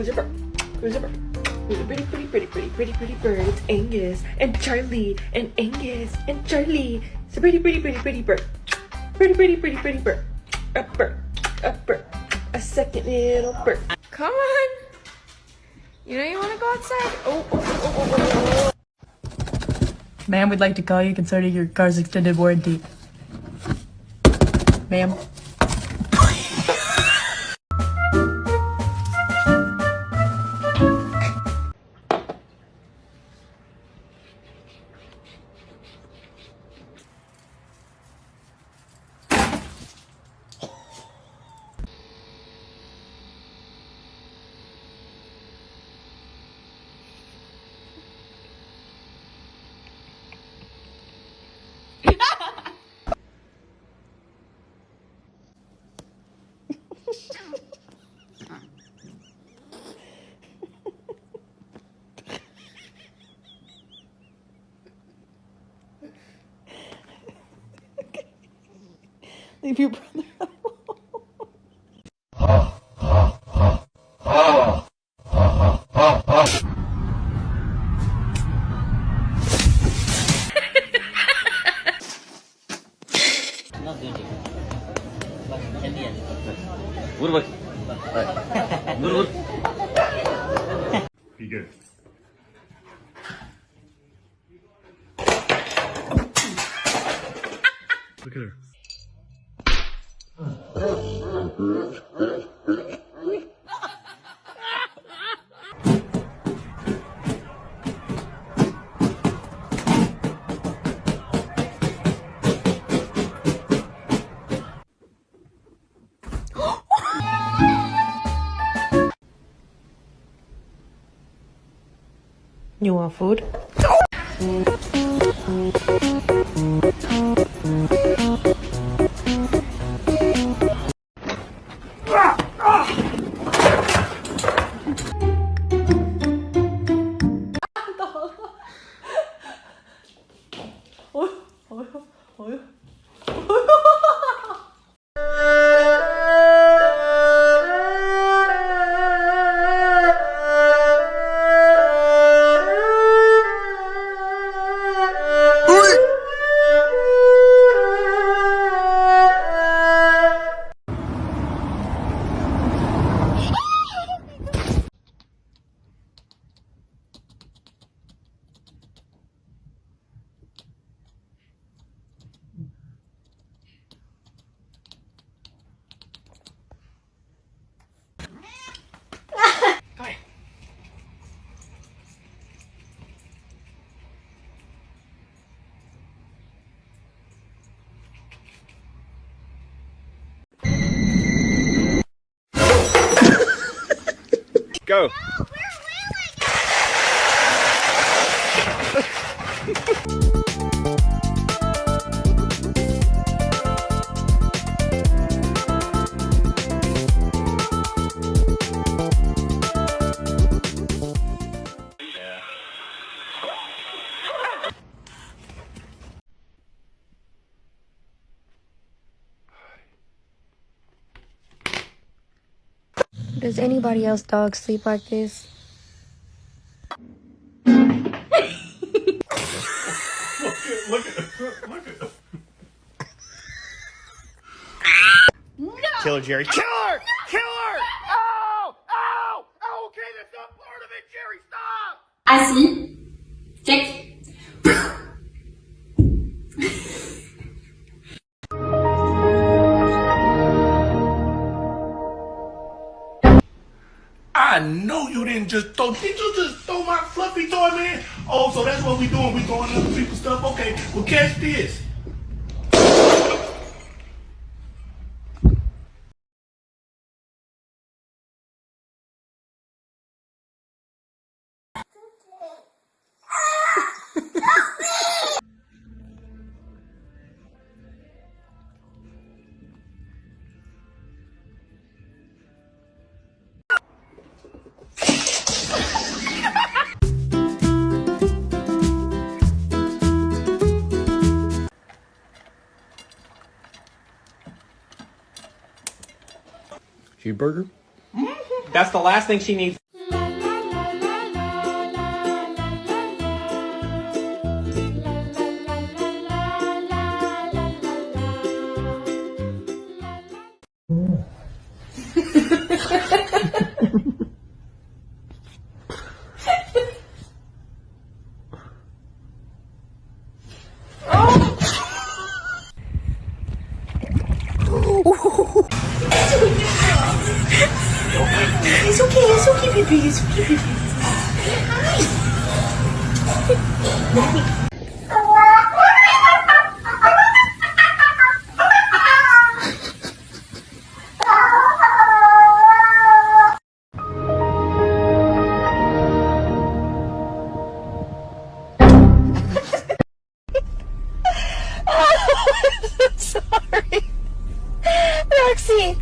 Who's a bird? Who's a bird? Who's a pretty bird? It's Angus and Charlie and Angus and Charlie. It's a pretty bird. Pretty bird. A bird. A second little bird. Come on. You know you want to go outside? Oh. Ma'am, we'd like to call you concerning your car's extended warranty. Ma'am. Leave your brother Begin. Look at her. You want food? Go. Does anybody else dog sleep like this? Look at No! Kill her, Jerry. Kill her! Kill her! Oh! Oh! Oh, okay, that's not part of it, Jerry. Stop! Assis. Check. I know you didn't just throw. Did you just throw my fluffy toy, man? Oh, so that's what we doing. We throwing other people's stuff. Okay, well, catch this. Cheeseburger? That's the last thing she needs. It's okay, baby. It's okay, baby. Sorry. Roxy.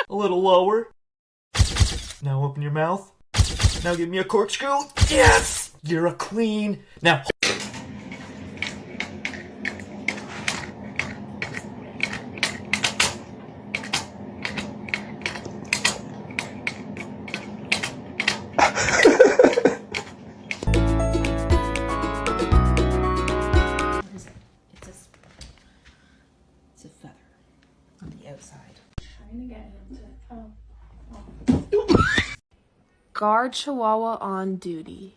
A little lower. Now open your mouth. Now give me a corkscrew. Yes! You're a queen. Now. It's a feather on the outside. Guard Chihuahua on duty.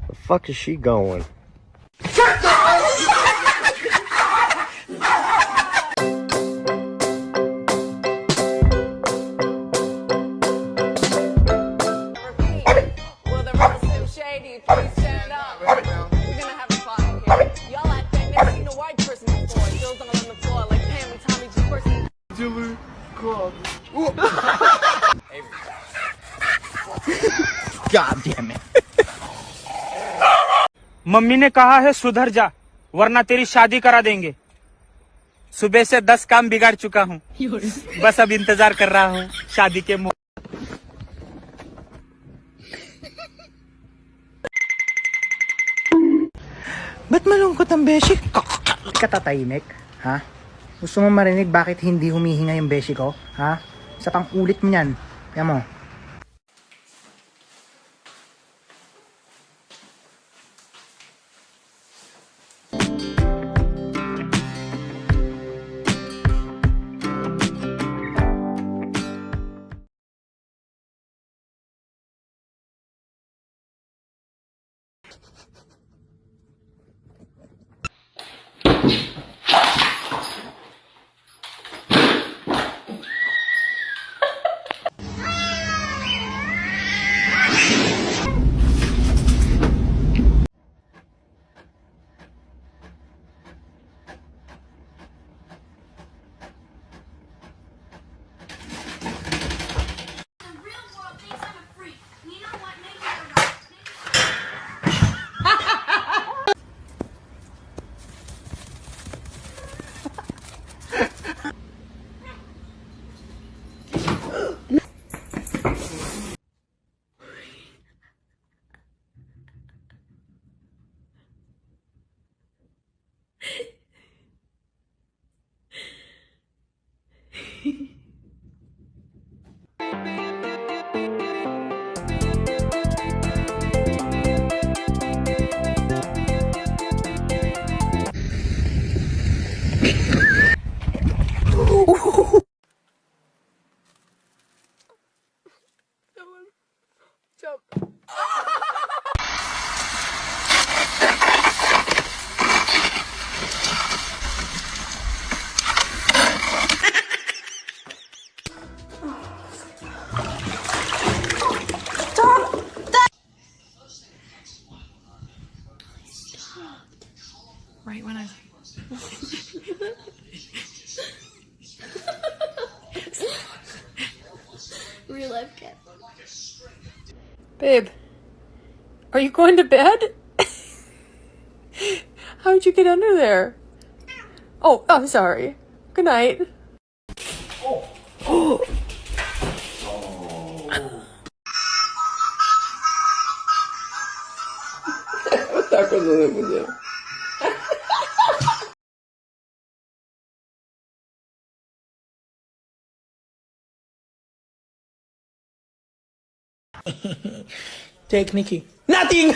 The fuck is she going? Will the rest seem shady? Please stand up. We're gonna have a problem here. Y'all act like never seen a white person before. Bills all on the floor like Pam and Tommy just person. God damn it. Mummy ने कहा है सुधर जा वरना तेरी शादी करा देंगे। सुबह से 10 काम बिगाड़ चुका हूँ, बस अब इंतजार कर रहा हूँ शादी के Ba't malungkot ang beshi? Ka tatahimik, ha? Gusto mo marinig bakit hindi humihinga yung beshi ko, ha? Sa pang-ulit mo niyan. Yan mo. Right when I. Real life cat. Babe, are you going to bed? How'd you get under there? Oh, I'm sorry. Good night. Taco de muñeco. Take Nikki. Nothing!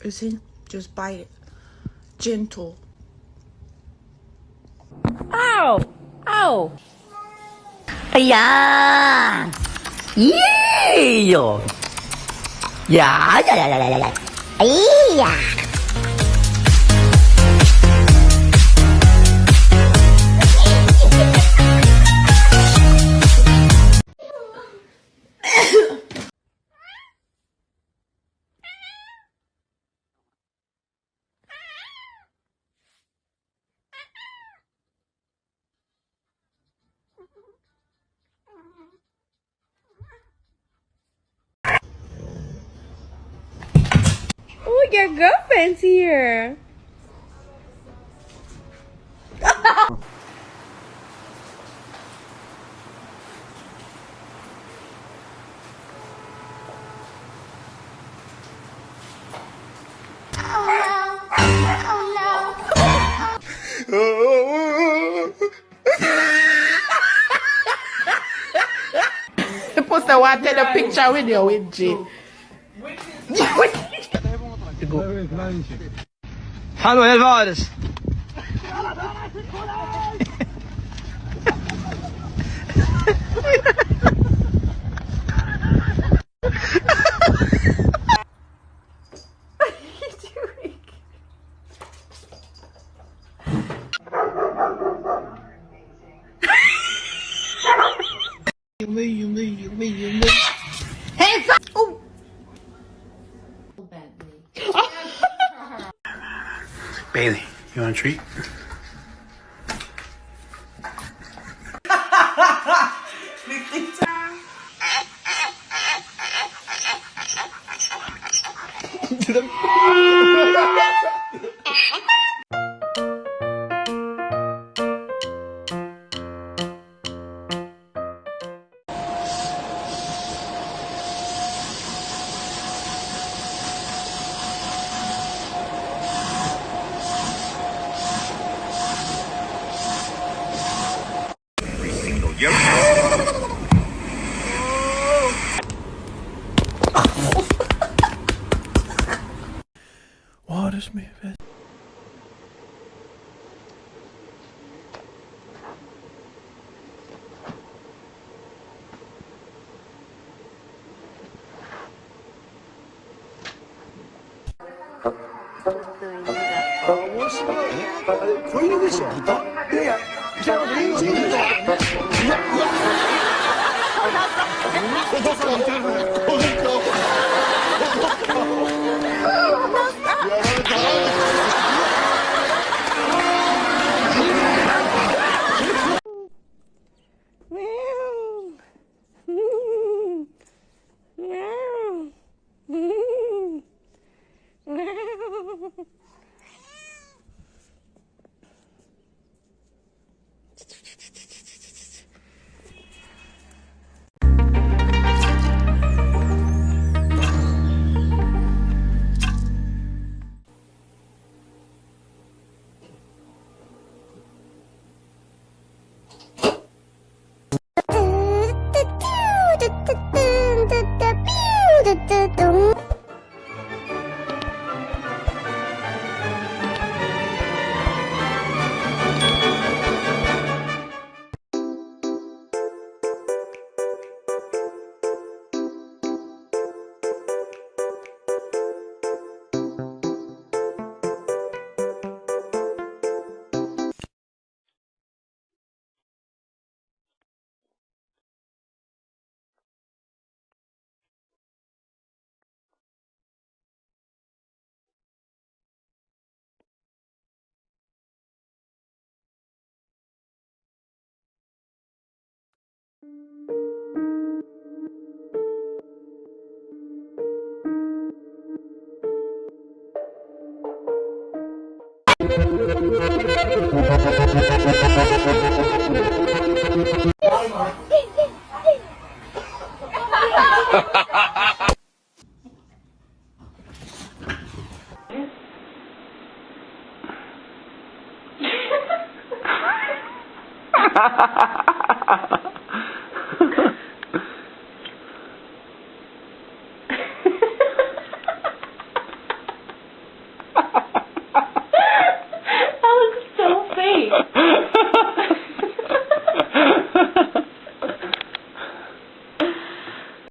You see? Just bite it. Gentle. Ow! Ow! Ayan! Yeeyo! Yeah, yeah, yeah, yeah, yeah. Yeah. Oh, your girlfriend's here. Put the one, take a picture with you, with G. Hallo, Herr Wades. Bailey, you want a treat? Waters me. Ha ha ha ha ha!